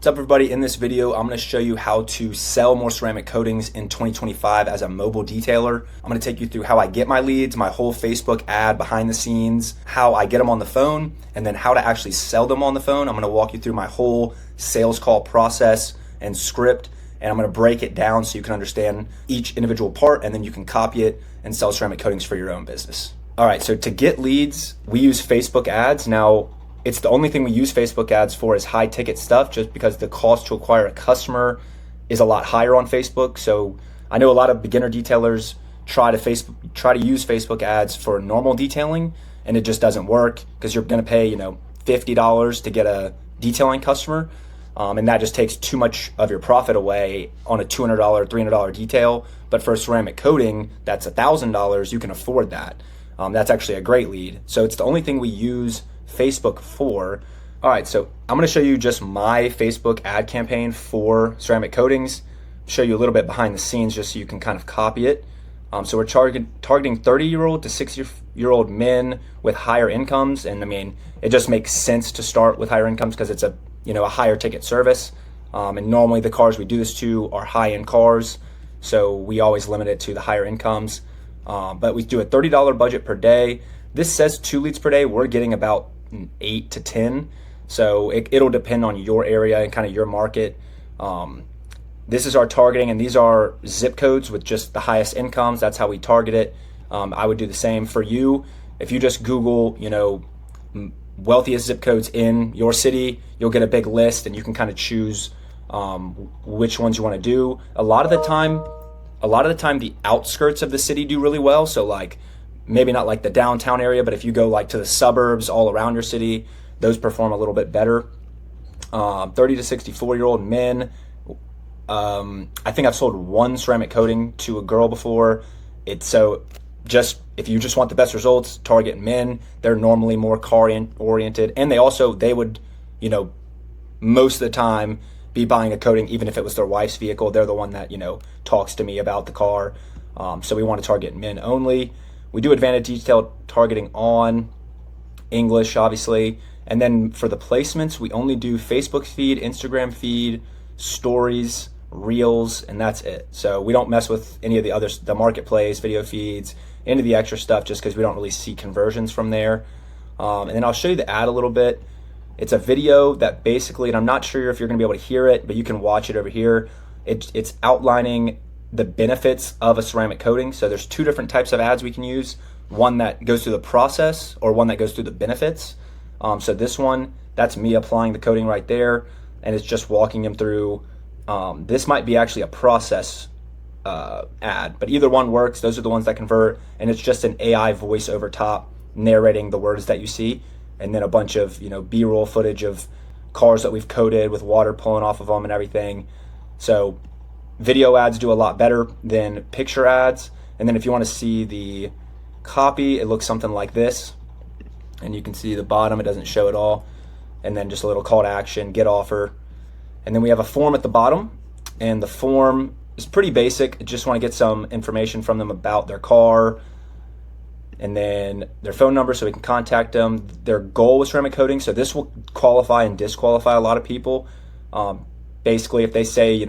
What's up, everybody? In this video, I'm going to show you how to sell more ceramic coatings in 2025 as a mobile detailer. I'm going to take you through how I get my leads, my whole Facebook ad behind the scenes, how I get them on the phone, and then how to actually sell them on the phone. I'm going to walk you through my whole sales call process and script, and I'm going to break it down so you can understand each individual part, and then you can copy it and sell ceramic coatings for your own business. All right, so to get leads, we use Facebook ads. Now, it's the only thing we use Facebook ads for is high ticket stuff, just because the cost to acquire a customer is a lot higher on Facebook. So I know a lot of beginner detailers try to use Facebook ads for normal detailing, and it just doesn't work because you're going to pay, $50 to get a detailing customer. And that just takes too much of your profit away on a $200, $300 detail. But for a ceramic coating, that's $1,000. You can afford that. That's actually a great lead. So it's the only thing we use Facebook for. All right, so I'm going to show you just my Facebook ad campaign for ceramic coatings, show you a little bit behind the scenes just so you can kind of copy it. So we're targeting 30-year-old to 60-year-old men with higher incomes, and I mean, it just makes sense to start with higher incomes because it's a higher ticket service. And normally the cars we do this to are high-end cars, so we always limit it to the higher incomes. But we do a $30 budget per day. This says 2 leads per day. We're getting about 8 to 10. So it'll depend on your area and kind of your market. This is our targeting, and these are zip codes with just the highest incomes. That's how we target it. I would do the same for you. If you just Google, wealthiest zip codes in your city, you'll get a big list, and you can kind of choose which ones you want to do. A lot of the time, the outskirts of the city do really well. So like, maybe not like the downtown area, but if you go like to the suburbs all around your city, those perform a little bit better. 30 to 64-year-old men. I think I've sold one ceramic coating to a girl before. If you just want the best results, target men. They're normally more car oriented, and they would, most of the time be buying a coating, even if it was their wife's vehicle. They're the one that, talks to me about the car. So we want to target men only. We do advanced detail targeting on English, obviously. And then for the placements, we only do Facebook feed, Instagram feed, stories, reels, and that's it. So we don't mess with any of the others, the marketplace, video feeds, any of the extra stuff, just because we don't really see conversions from there. And then I'll show you the ad a little bit. It's a video that basically, and I'm not sure if you're going to be able to hear it, but you can watch it over here. It's outlining the benefits of a ceramic coating. So there's 2 different types of ads we can use. One that goes through the process, or one that goes through the benefits. So this one, that's me applying the coating right there, and it's just walking them through. This might be actually a process ad, but either one works. Those are the ones that convert, and it's just an AI voice over top narrating the words that you see, and then a bunch of B-roll footage of cars that we've coated with water pulling off of them and everything. So video ads do a lot better than picture ads. And then if you want to see the copy, it looks something like this. And you can see the bottom, it doesn't show at all. And then just a little call to action, get offer. And then we have a form at the bottom. And the form is pretty basic. I just want to get some information from them about their car, and then their phone number so we can contact them. Their goal with ceramic coating. So this will qualify and disqualify a lot of people. Basically, if they say,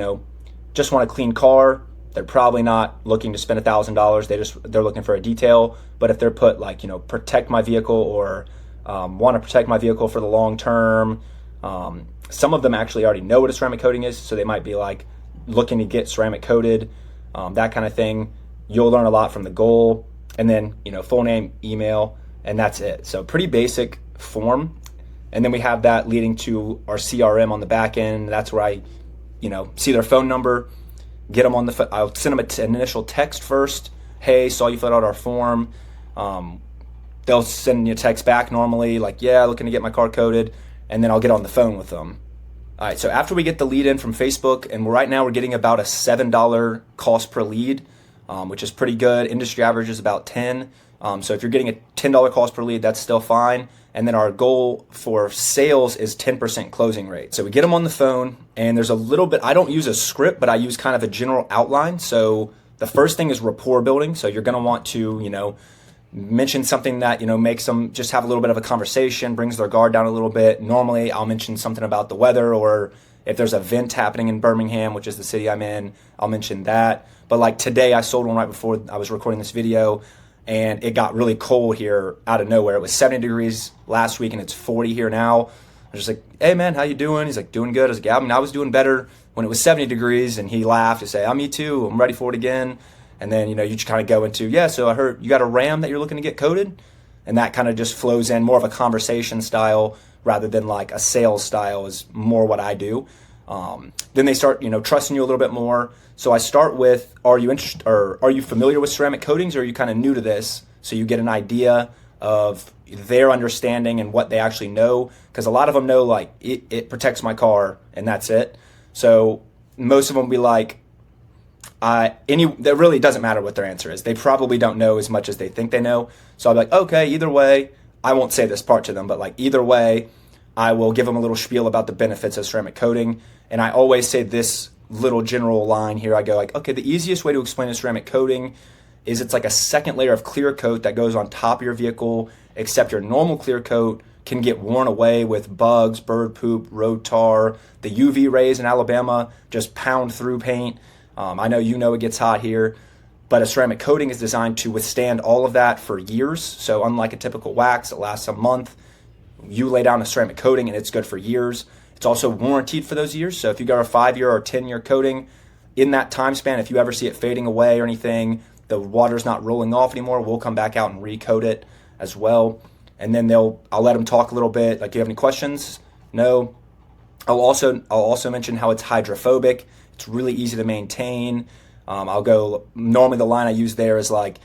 just want a clean car, they're probably not looking to spend $1,000. They're looking for a detail. But if they're put like, protect my vehicle, or want to protect my vehicle for the long term, some of them actually already know what a ceramic coating is, so they might be like looking to get ceramic coated, that kind of thing. You'll learn a lot from the goal, and then full name, email, and that's it. So pretty basic form. And then we have that leading to our CRM on the back end. That's where I see their phone number, get them on the phone. I'll send them an initial text first. Hey, saw you filled out our form. They'll send you a text back normally, like, yeah, looking to get my car coated. And then I'll get on the phone with them. All right, so after we get the lead in from Facebook, and right now we're getting about a $7 cost per lead, which is pretty good. Industry average is about 10. So if you're getting a $10 cost per lead, that's still fine. And then our goal for sales is 10% closing rate. So we get them on the phone, and there's a little bit, I don't use a script, but I use kind of a general outline. So the first thing is rapport building. So you're going to want to, mention something that, makes them just have a little bit of a conversation, brings their guard down a little bit. Normally I'll mention something about the weather, or If there's a event happening in Birmingham, which is the city I'm in, I'll mention that. But like today, I sold one right before I was recording this video, and it got really cold here out of nowhere. It was 70 degrees last week, and it's 40 here now. I was just like, hey man, how you doing? He's like, doing good. I was like, yeah, I mean, I was doing better when it was 70 degrees, and he laughed and said, oh, me too, I'm ready for it again. And then, you just kind of go into, yeah, so I heard you got a Ram that you're looking to get coated, and that kind of just flows in more of a conversation style rather than like a sales style is more what I do. Then they start, trusting you a little bit more. So I start with, are you interested, or are you familiar with ceramic coatings, or are you kind of new to this? So you get an idea of their understanding and what they actually know, because a lot of them know like it protects my car and that's it. So most of them will be like, that really doesn't matter what their answer is. They probably don't know as much as they think they know. So I'll be like, okay, either way, I won't say this part to them, but like either way, I will give them a little spiel about the benefits of ceramic coating. And I always say this little general line here. I go like, okay, the easiest way to explain a ceramic coating is it's like a second layer of clear coat that goes on top of your vehicle, except your normal clear coat can get worn away with bugs, bird poop, road tar. The UV rays in Alabama just pound through paint. I know it gets hot here, but a ceramic coating is designed to withstand all of that for years. So unlike a typical wax that lasts a month, you lay down a ceramic coating and it's good for years. It's also warranted for those years. So if you got a 5-year or 10-year coating, in that time span, if you ever see it fading away or anything, the water's not rolling off anymore, we'll come back out and recoat it as well. And then I'll let them talk a little bit. Like, do you have any questions? No. I'll also mention how it's hydrophobic. It's really easy to maintain. Normally the line I use there is like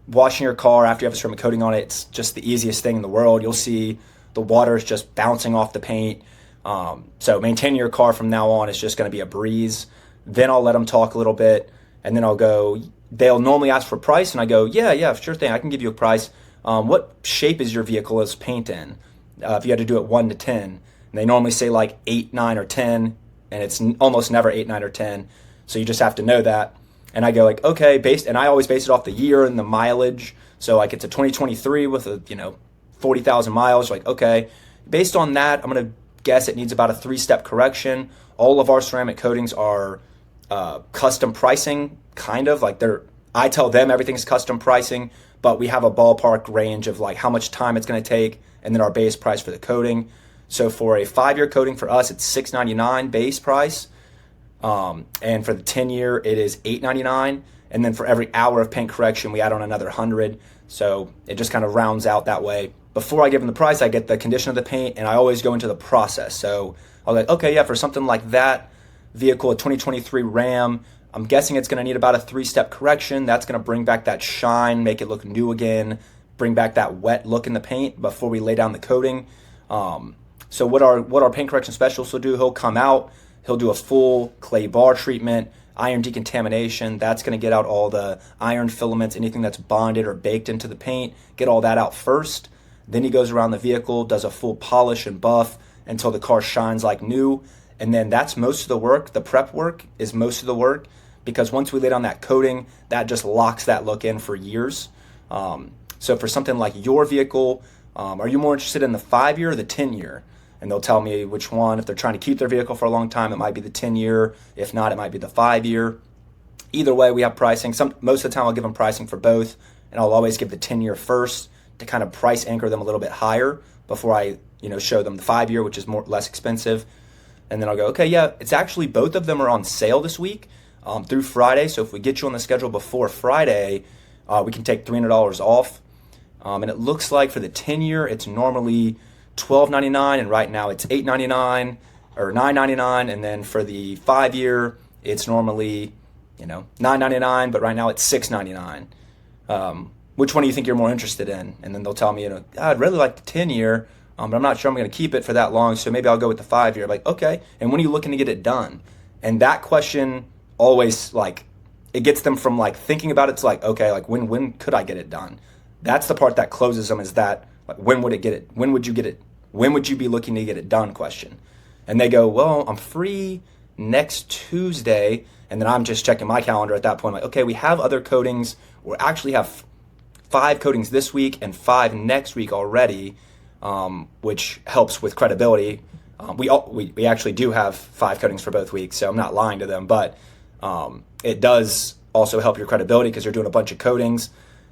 washing your car after you have a ceramic coating on it. It's just the easiest thing in the world. You'll see the water is just bouncing off the paint. So maintaining your car from now on is just going to be a breeze. Then I'll let them talk a little bit, and then they'll normally ask for price, and I go, yeah, sure thing, I can give you a price. What shape is your vehicle as paint in? If you had to do it 1 to 10, and they normally say like 8, 9, or 10, and it's almost never 8, 9, or 10. So you just have to know that. And I go like, okay, and I always base it off the year and the mileage. So like it's a 2023 with 40,000 miles. Like, okay, based on that, I'm going to guess it needs about a 3-step correction. All of our ceramic coatings are custom pricing, kind of like I tell them everything's custom pricing, but we have a ballpark range of like how much time it's going to take, and then our base price for the coating. So for a 5-year coating for us, it's $6.99 base price, and for the 10-year, it is $8.99. And then for every hour of paint correction, we add on another 100. So it just kind of rounds out that way. Before I give them the price, I get the condition of the paint, and I always go into the process. So I'll like, okay, yeah, for something like that vehicle, a 2023 Ram, I'm guessing it's going to need about a 3-step correction. That's going to bring back that shine, make it look new again, bring back that wet look in the paint before we lay down the coating. So what our paint correction specialist will do, he'll come out, he'll do a full clay bar treatment, iron decontamination. That's going to get out all the iron filaments, anything that's bonded or baked into the paint, get all that out first. Then he goes around the vehicle, does a full polish and buff until the car shines like new. And then that's most of the work. The prep work is most of the work, because once we lay down that coating, that just locks that look in for years. So for something like your vehicle, are you more interested in the 5-year or the 10-year? And they'll tell me which one. If they're trying to keep their vehicle for a long time, it might be the 10-year. If not, it might be the 5-year. Either way, we have pricing. Most of the time, I'll give them pricing for both, and I'll always give the 10-year first to kind of price anchor them a little bit higher before I show them the 5-year, which is less expensive. And then I'll go, okay, yeah, it's actually both of them are on sale this week through Friday. So if we get you on the schedule before Friday, we can take $300 off. And it looks like for the 10-year, it's normally $12.99, and right now it's $8.99 or $9.99. And then for the 5-year, it's normally $9.99, but right now it's $6.99. Which one do you think you're more interested in? And then they'll tell me, I'd really like the 10-year, but I'm not sure I'm going to keep it for that long, so maybe I'll go with the 5-year. Like, okay, and when are you looking to get it done? And that question always, it gets them from thinking about it to okay, when could I get it done? That's the part that closes them, is that when would it get it? When would you get it? When would you be looking to get it done question? And they go, well, I'm free next Tuesday. And then I'm just checking my calendar at that point. Okay, we have other coatings. We actually have 5 coatings this week and 5 next week already, which helps with credibility. We actually do have 5 coatings for both weeks, so I'm not lying to them, but it does also help your credibility because you're doing a bunch of coatings.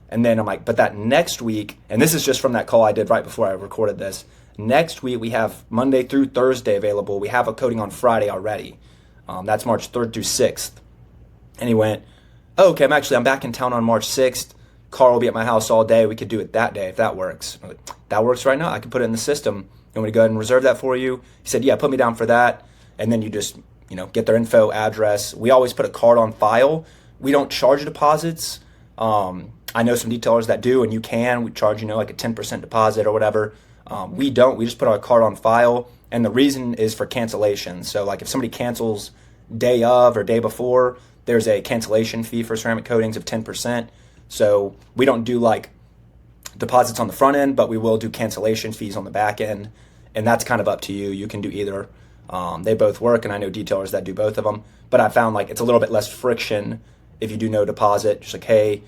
And then I'm like, but that next week, and this is just from that call I did right before I recorded this, next week we have Monday through Thursday available. We have a coating on Friday already. That's March 3rd through 6th. And he went, oh, okay, I'm back in town on March 6th. Car will be at my house all day. We could do it that day if that works. I'm like, that works right now. I can put it in the system. You want me to go ahead and reserve that for you? He said, yeah, put me down for that. And then you just, get their info, address. We always put a card on file. We don't charge deposits. I know some detailers that do, and you can. We charge, like a 10% deposit or whatever. We don't. We just put our card on file. And the reason is for cancellation. So like if somebody cancels day of or day before, there's a cancellation fee for ceramic coatings of 10%. So we don't do like deposits on the front end, but we will do cancellation fees on the back end. And that's kind of up to you. You can do either. They both work, and I know detailers that do both of them. But I found like it's a little bit less friction if you do no deposit. Just like, hey,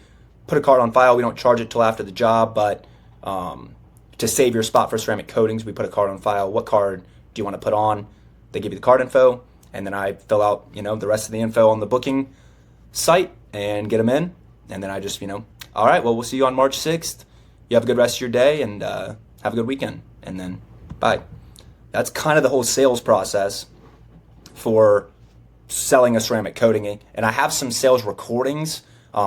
put a card on file. We don't charge it till after the job, but to save your spot for ceramic coatings, we put a card on file. What card do you want to put on? They give you the card info, and then I fill out, the rest of the info on the booking site and get them in. And then I just, all right, well, we'll see you on March 6th. You have a good rest of your day, and have a good weekend. And then bye. That's kind of the whole sales process for selling a ceramic coating. And I have some sales recordings,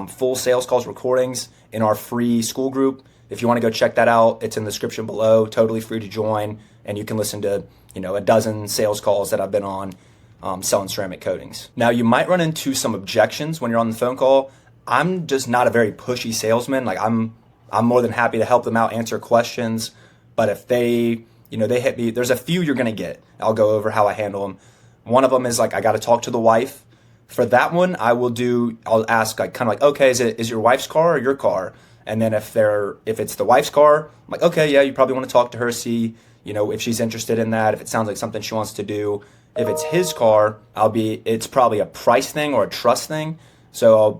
full sales calls recordings in our free school group. If you want to go check that out, it's in the description below, totally free to join. And you can listen to, a dozen sales calls that I've been on selling ceramic coatings. Now, you might run into some objections when you're on the phone call. I'm just not a very pushy salesman. Like I'm more than happy to help them out, answer questions. But if they hit me, there's a few you're going to get. I'll go over how I handle them. One of them is like, I got to talk to the wife. For that one, I'll ask like, kind of like, okay, is your wife's car or your car? And then if it's the wife's car, I'm like, okay, yeah, you probably want to talk to her, see, if she's interested in that, if it sounds like something she wants to do. If it's his car, it's probably a price thing or a trust thing. So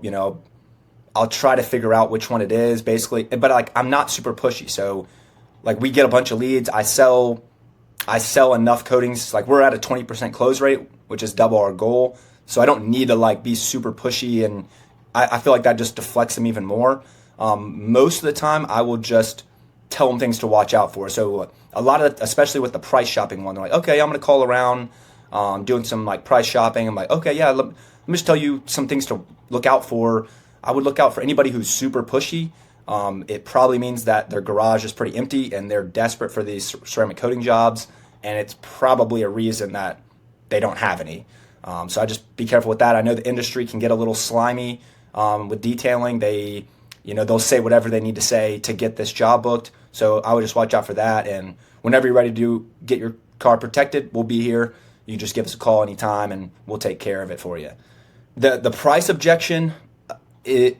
I'll try to figure out which one it is, basically. But like, I'm not super pushy. So like, we get a bunch of leads. I sell enough coatings. Like, we're at a 20% close rate, which is double our goal. So I don't need to like be super pushy, and I feel like that just deflects them even more. Most of the time, I will just tell them things to watch out for. So a lot of, especially with the price shopping one, they're like, okay, I'm going to call around, doing some like price shopping. I'm like, okay, yeah, let me just tell you some things to look out for. I would look out for anybody who's super pushy. It probably means that their garage is pretty empty and they're desperate for these ceramic coating jobs, and it's probably a reason that they don't have any. So I just be careful with that. I know the industry can get a little slimy with detailing. They'll say whatever they need to say to get this job booked. So I would just watch out for that. And whenever you're ready to get your car protected, we'll be here. You just give us a call anytime and we'll take care of it for you. The price objection, it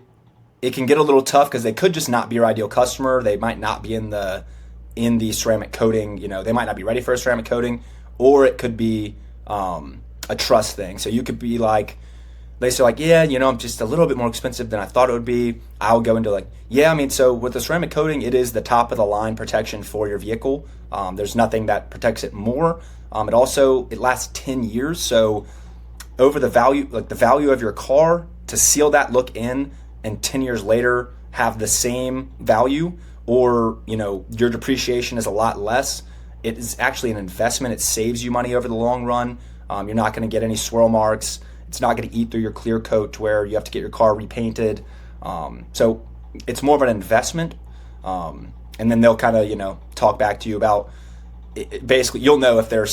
can get a little tough because they could just not be your ideal customer. They might not be in the ceramic coating. They might not be ready for a ceramic coating, or it could be a trust thing. So you could be like, they say like, yeah, I'm just a little bit more expensive than I thought it would be. I'll go into like, yeah, so with the ceramic coating, it is the top of the line protection for your vehicle. There's nothing that protects it more. It lasts 10 years. So over the value of your car, to seal that look in and 10 years later have the same value, or, your depreciation is a lot less, it is actually an investment. It saves you money over the long run. You're not going to get any swirl marks. It's not going to eat through your clear coat to where you have to get your car repainted. So it's more of an investment. And then they'll kind of, talk back to you about it. Basically, you'll know if they're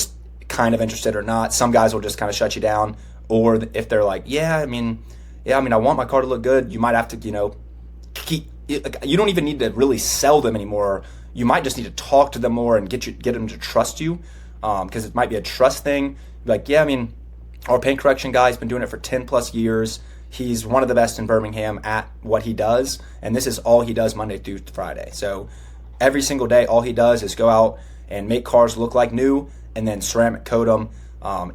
kind of interested or not. Some guys will just kind of shut you down. Or if they're like, I want my car to look good. You might have to, you don't even need to really sell them anymore. You might just need to talk to them more and get them to trust you. Because it might be a trust thing. Like, our paint correction guy's been doing it for 10 plus years. He's one of the best in Birmingham at what he does. And this is all he does Monday through Friday. So every single day, all he does is go out and make cars look like new and then ceramic coat them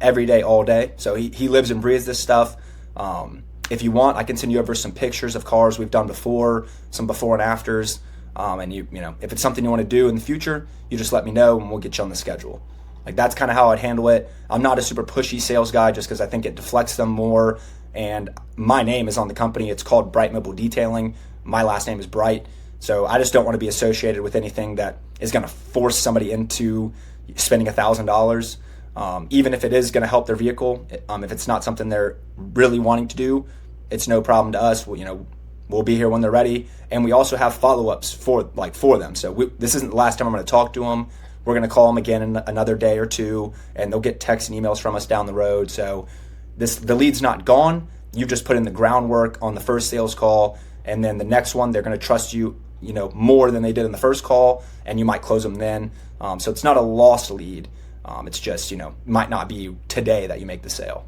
every day, all day. So he lives and breathes this stuff. If you want, I can send you over some pictures of cars we've done before, some before and afters. And if it's something you want to do in the future, you just let me know and we'll get you on the schedule. Like that's kind of how I'd handle it. I'm not a super pushy sales guy just because I think it deflects them more. And my name is on the company. It's called Bright Mobile Detailing. My last name is Bright. So I just don't want to be associated with anything that is going to force somebody into spending $1,000. Even if it is going to help their vehicle, if it's not something they're really wanting to do, it's no problem to us. We'll be here when they're ready. And we also have follow-ups for them. So this isn't the last time I'm going to talk to them. We're going to call them again in another day or two, and they'll get texts and emails from us down the road. So the lead's not gone. You've just put in the groundwork on the first sales call, and then the next one, they're going to trust you, more than they did in the first call, and you might close them then. So it's not a lost lead. It's just, might not be today that you make the sale.